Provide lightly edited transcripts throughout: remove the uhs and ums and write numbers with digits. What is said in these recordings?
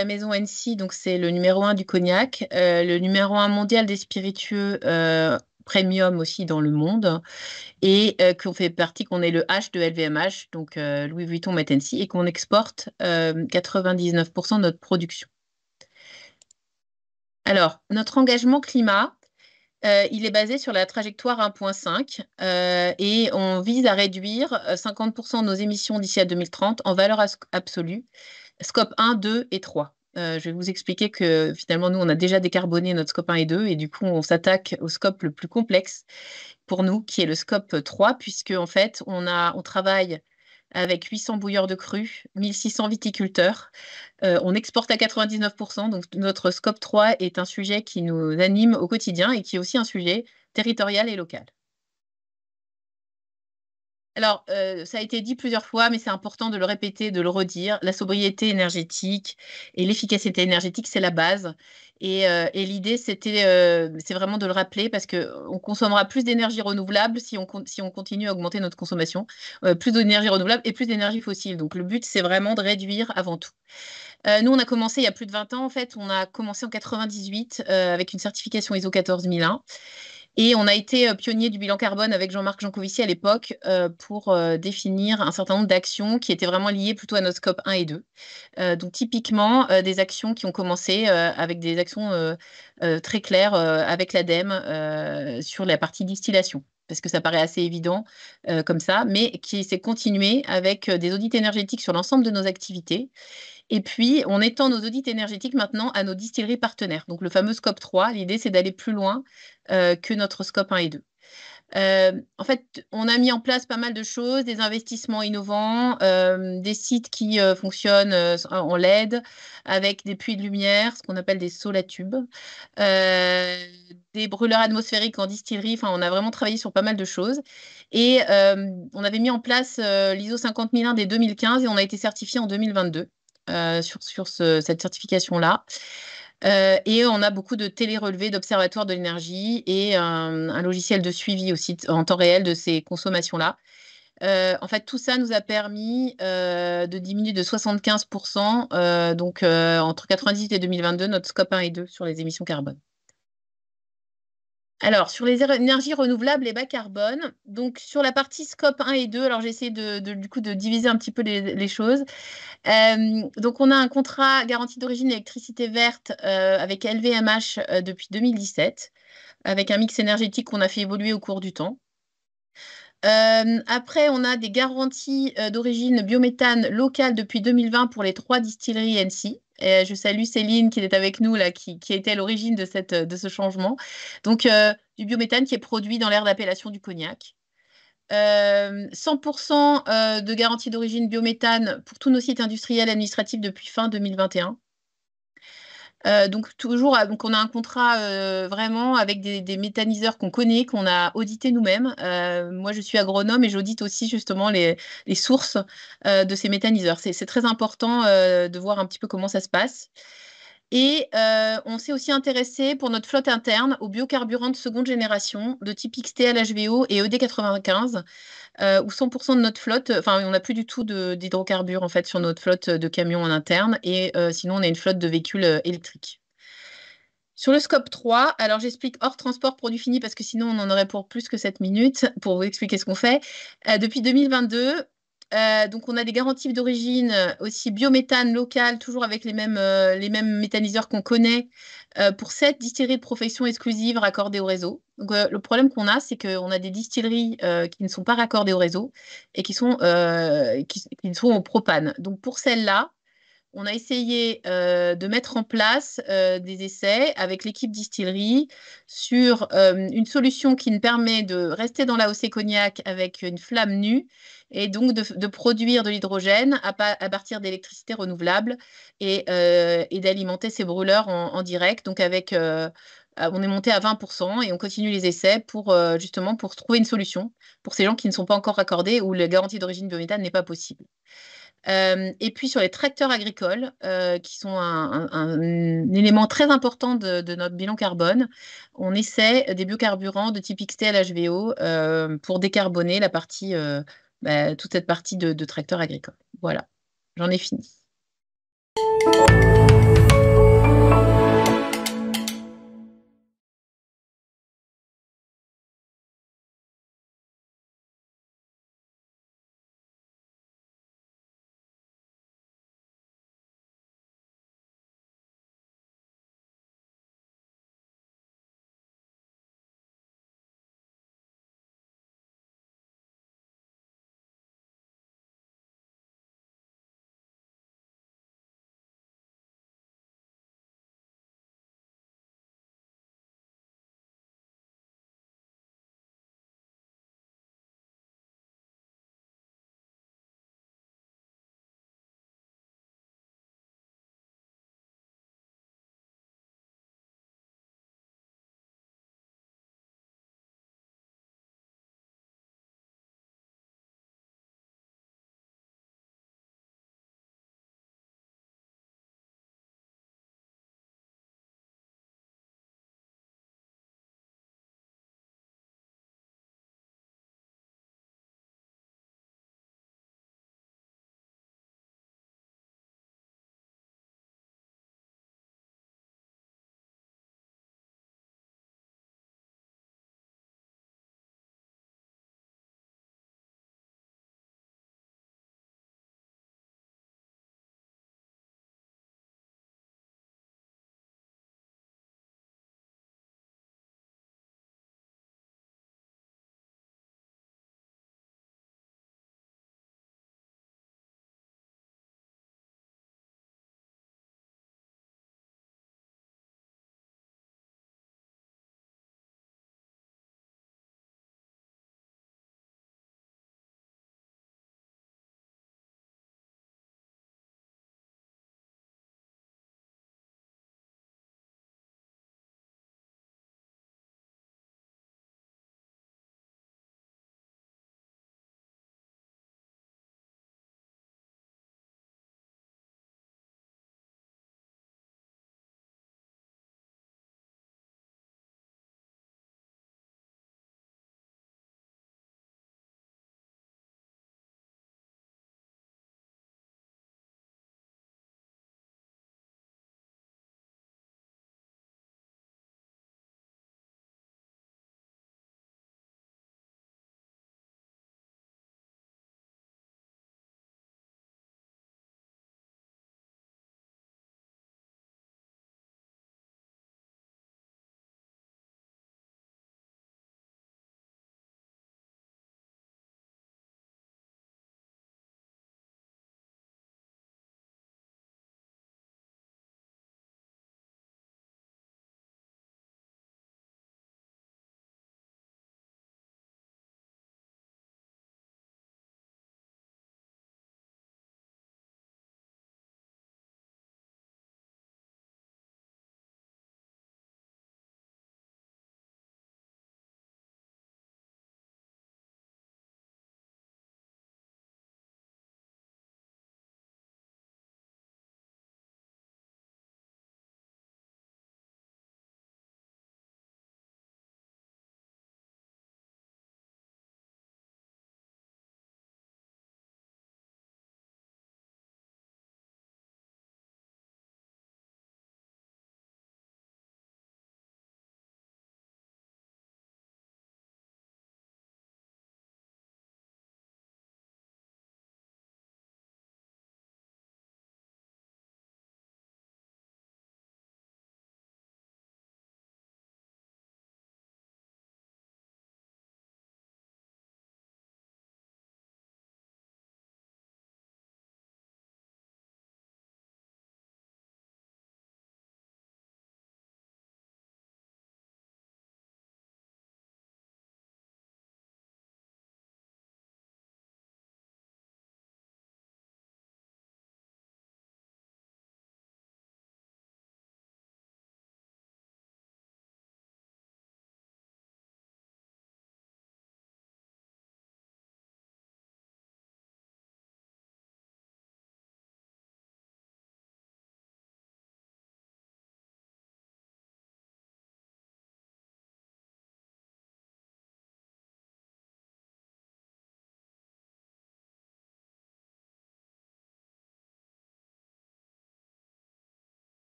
la maison NC, donc c'est le numéro un du cognac, le numéro un mondial des spiritueux premium aussi dans le monde, et qu'on fait partie, qu'on est le H de LVMH, donc Louis Vuitton Met NC, et qu'on exporte 99% de notre production. Alors, notre engagement climat, il est basé sur la trajectoire 1.5 et on vise à réduire 50% de nos émissions d'ici à 2030 en valeur absolue, scope 1, 2 et 3. Je vais vous expliquer que finalement, nous, on a déjà décarboné notre scope 1 et 2 et du coup, on s'attaque au scope le plus complexe pour nous, qui est le scope 3, puisque en fait, on travaille avec 800 bouilleurs de cru, 1600 viticulteurs. On exporte à 99%, donc notre scope 3 est un sujet qui nous anime au quotidien et qui est aussi un sujet territorial et local. Alors, ça a été dit plusieurs fois, mais c'est important de le répéter, de le redire. La sobriété énergétique et l'efficacité énergétique, c'est la base. Et l'idée, c'est vraiment de le rappeler parce qu'on consommera plus d'énergie renouvelable si on continue à augmenter notre consommation, plus d'énergie renouvelable et plus d'énergie fossile. Donc, le but, c'est vraiment de réduire avant tout. Nous, on a commencé il y a plus de 20 ans, en fait. On a commencé en 98 avec une certification ISO 14001. Et on a été pionnier du bilan carbone avec Jean-Marc Jancovici à l'époque pour définir un certain nombre d'actions qui étaient vraiment liées plutôt à notre scope 1 et 2. Donc typiquement, des actions qui ont commencé avec des actions très claires avec l'ADEME sur la partie distillation, parce que ça paraît assez évident comme ça, mais qui s'est continué avec des audits énergétiques sur l'ensemble de nos activités. Et puis, on étend nos audits énergétiques maintenant à nos distilleries partenaires. Donc, le fameux scope 3, l'idée, c'est d'aller plus loin que notre scope 1 et 2. En fait, on a mis en place pas mal de choses, des investissements innovants, des sites qui fonctionnent en LED avec des puits de lumière, ce qu'on appelle des solatubes, des brûleurs atmosphériques en distillerie. Enfin, on a vraiment travaillé sur pas mal de choses. Et on avait mis en place l'ISO 50001 dès 2015 et on a été certifié en 2022 sur cette certification-là. Et on a beaucoup de télérelevés d'observatoires de l'énergie et un logiciel de suivi aussi en temps réel de ces consommations-là. En fait, tout ça nous a permis de diminuer de 75%, donc entre 98 et 2022, notre scope 1 et 2 sur les émissions carbone. Alors, sur les énergies renouvelables et bas carbone, donc sur la partie scope 1 et 2, alors j'ai essayé du coup de diviser un petit peu les choses. Donc, on a un contrat garantie d'origine électricité verte avec LVMH depuis 2017, avec un mix énergétique qu'on a fait évoluer au cours du temps. Après, on a des garanties d'origine biométhane locale depuis 2020 pour les 3 distilleries NC. Et je salue Céline qui est avec nous, là, qui a été à l'origine de ce changement. Donc, du biométhane qui est produit dans l'aire d'appellation du cognac. 100% de garantie d'origine biométhane pour tous nos sites industriels et administratifs depuis fin 2021. Donc toujours, donc on a un contrat vraiment avec des méthaniseurs qu'on connaît, qu'on a audité nous-mêmes. Moi, je suis agronome et j'audite aussi justement les sources de ces méthaniseurs. C'est très important de voir un petit peu comment ça se passe. Et on s'est aussi intéressé pour notre flotte interne aux biocarburants de seconde génération de type XT, LHVO et ED95, où 100% de notre flotte, enfin on n'a plus du tout d'hydrocarbures en fait sur notre flotte de camions en interne, et sinon on a une flotte de véhicules électriques. Sur le scope 3, alors j'explique hors transport produits finis parce que sinon on en aurait pour plus que 7 minutes pour vous expliquer ce qu'on fait. Depuis 2022, donc on a des garanties d'origine aussi biométhane local, toujours avec les mêmes méthaniseurs qu'on connaît, pour 7 distilleries de profession exclusives raccordées au réseau. Donc, le problème qu'on a, c'est qu'on a des distilleries qui ne sont pas raccordées au réseau et qui sont au propane. Donc pour celles-là, on a essayé de mettre en place des essais avec l'équipe distillerie sur une solution qui nous permet de rester dans l'AOC Cognac avec une flamme nue et donc de produire de l'hydrogène à partir d'électricité renouvelable et d'alimenter ces brûleurs en direct. Donc on est monté à 20% et on continue les essais pour justement pour trouver une solution pour ces gens qui ne sont pas encore raccordés où la garantie d'origine biométhane n'est pas possible. Et puis sur les tracteurs agricoles, qui sont un élément très important de notre bilan carbone, on essaie des biocarburants de type XT LHVO pour décarboner toute cette partie de tracteurs agricoles. Voilà, j'en ai fini.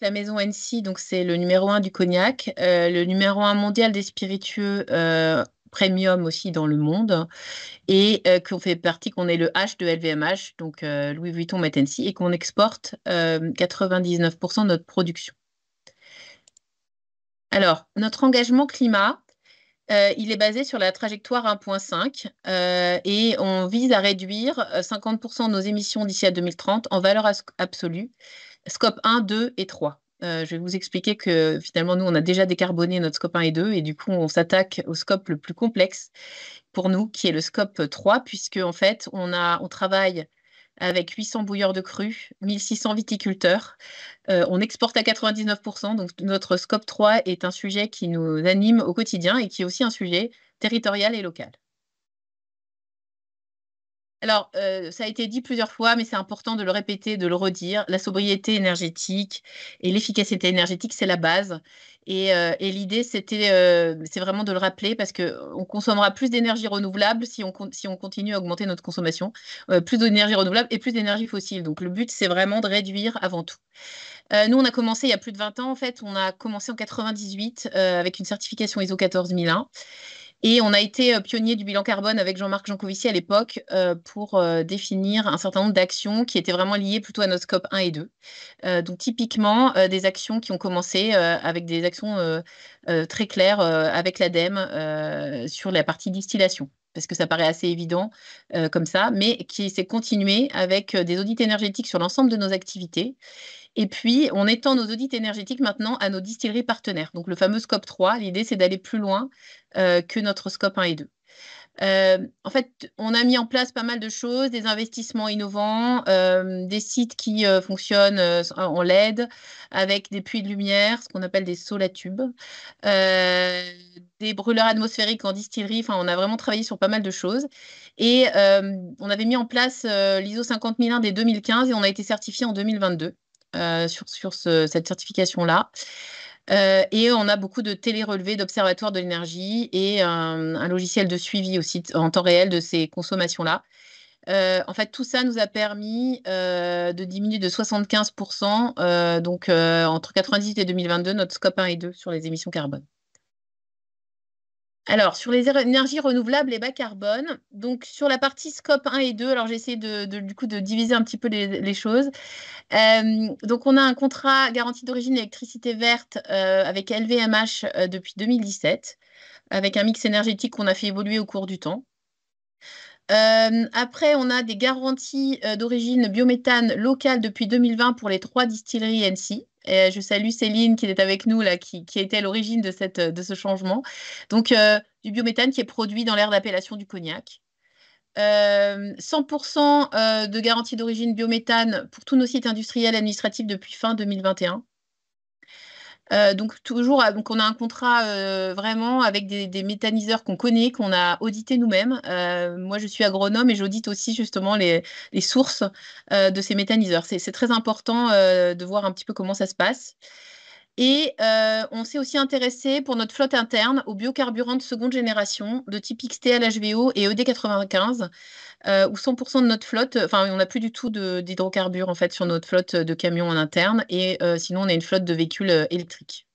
la maison NC, donc c'est le numéro un du cognac, le numéro un mondial des spiritueux premium aussi dans le monde, et qu'on fait partie, qu'on est le H de LVMH, donc Louis Vuitton Met NC, et qu'on exporte 99% de notre production. Alors, notre engagement climat, il est basé sur la trajectoire 1.5 et on vise à réduire 50% de nos émissions d'ici à 2030 en valeur absolue, scope 1, 2 et 3. Je vais vous expliquer que finalement, nous, on a déjà décarboné notre scope 1 et 2 et du coup, on s'attaque au scope le plus complexe pour nous, qui est le scope 3, puisque en fait, on travaille avec 800 bouilleurs de cru, 1600 viticulteurs. On exporte à 99%, donc notre scope 3 est un sujet qui nous anime au quotidien et qui est aussi un sujet territorial et local. Alors, ça a été dit plusieurs fois, mais c'est important de le répéter, de le redire. La sobriété énergétique et l'efficacité énergétique, c'est la base. Et l'idée, c'est vraiment de le rappeler parce qu'on consommera plus d'énergie renouvelable si on continue à augmenter notre consommation, plus d'énergie renouvelable et plus d'énergie fossile. Donc, le but, c'est vraiment de réduire avant tout. Nous, on a commencé il y a plus de 20 ans, en fait. On a commencé en 98 avec une certification ISO 14001. Et on a été pionnier du bilan carbone avec Jean-Marc Jancovici à l'époque pour définir un certain nombre d'actions qui étaient vraiment liées plutôt à notre scope 1 et 2. Donc typiquement, des actions qui ont commencé avec des actions très claires avec l'ADEME sur la partie distillation, parce que ça paraît assez évident comme ça, mais qui s'est continué avec des audits énergétiques sur l'ensemble de nos activités. Et puis, on étend nos audits énergétiques maintenant à nos distilleries partenaires. Donc, le fameux scope 3, l'idée, c'est d'aller plus loin que notre scope 1 et 2. En fait, on a mis en place pas mal de choses, des investissements innovants, des sites qui fonctionnent en LED, avec des puits de lumière, ce qu'on appelle des solatubes, des brûleurs atmosphériques en distillerie. Enfin, on a vraiment travaillé sur pas mal de choses. Et on avait mis en place l'ISO 50001 dès 2015 et on a été certifié en 2022 sur cette certification-là. Et on a beaucoup de télérelevés d'observatoires de l'énergie et un logiciel de suivi aussi en temps réel de ces consommations-là. En fait, tout ça nous a permis de diminuer de 75%, donc entre 98 et 2022, notre scope 1 et 2 sur les émissions carbone. Alors, sur les énergies renouvelables et bas carbone, donc sur la partie scope 1 et 2, alors j'ai essayé du coup de diviser un petit peu les choses. Donc, on a un contrat garantie d'origine électricité verte avec LVMH depuis 2017, avec un mix énergétique qu'on a fait évoluer au cours du temps. Après, on a des garanties d'origine biométhane locale depuis 2020 pour les 3 distilleries NC. Et je salue Céline qui est avec nous, là, qui a été à l'origine de ce changement. Donc, du biométhane qui est produit dans l'aire d'appellation du cognac. 100% de garantie d'origine biométhane pour tous nos sites industriels et administratifs depuis fin 2021. Donc, toujours, donc on a un contrat vraiment avec des méthaniseurs qu'on connaît, qu'on a audité nous-mêmes. Moi, je suis agronome et j'audite aussi justement les sources de ces méthaniseurs. C'est très important de voir un petit peu comment ça se passe. Et on s'est aussi intéressé pour notre flotte interne aux biocarburants de seconde génération de type XT, LHVO et ED95, où 100% de notre flotte, enfin on n'a plus du tout d'hydrocarbures en fait sur notre flotte de camions en interne, et sinon on a une flotte de véhicules électriques.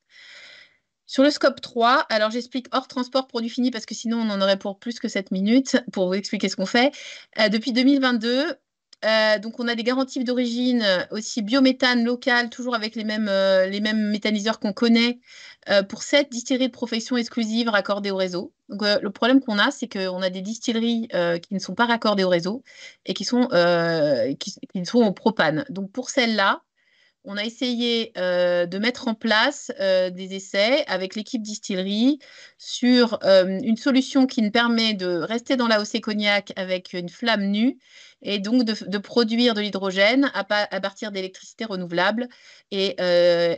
Sur le scope 3, alors j'explique hors transport produit fini parce que sinon on en aurait pour plus que 7 minutes pour vous expliquer ce qu'on fait. Depuis 2022, donc on a des garanties d'origine aussi biométhane local, toujours avec les mêmes méthaniseurs qu'on connaît, pour 7 distilleries de profession exclusives raccordées au réseau. Donc le problème qu'on a, c'est qu'on a des distilleries qui ne sont pas raccordées au réseau et qui sont au propane. Donc pour celles-là, on a essayé de mettre en place des essais avec l'équipe distillerie sur une solution qui nous permet de rester dans l'AOC cognac avec une flamme nue et donc de produire de l'hydrogène à partir d'électricité renouvelable et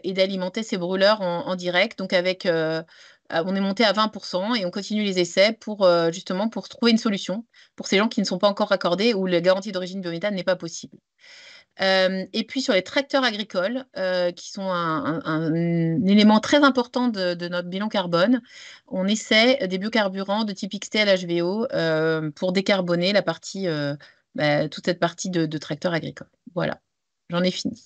d'alimenter ces brûleurs en direct. Donc on est monté à 20% et on continue les essais pour justement pour trouver une solution pour ces gens qui ne sont pas encore raccordés où la garantie d'origine biométhane n'est pas possible. Et puis sur les tracteurs agricoles, qui sont un élément très important de notre bilan carbone, on essaie des biocarburants de type XT LHVO pour décarboner toute cette partie de tracteurs agricoles. Voilà, j'en ai fini.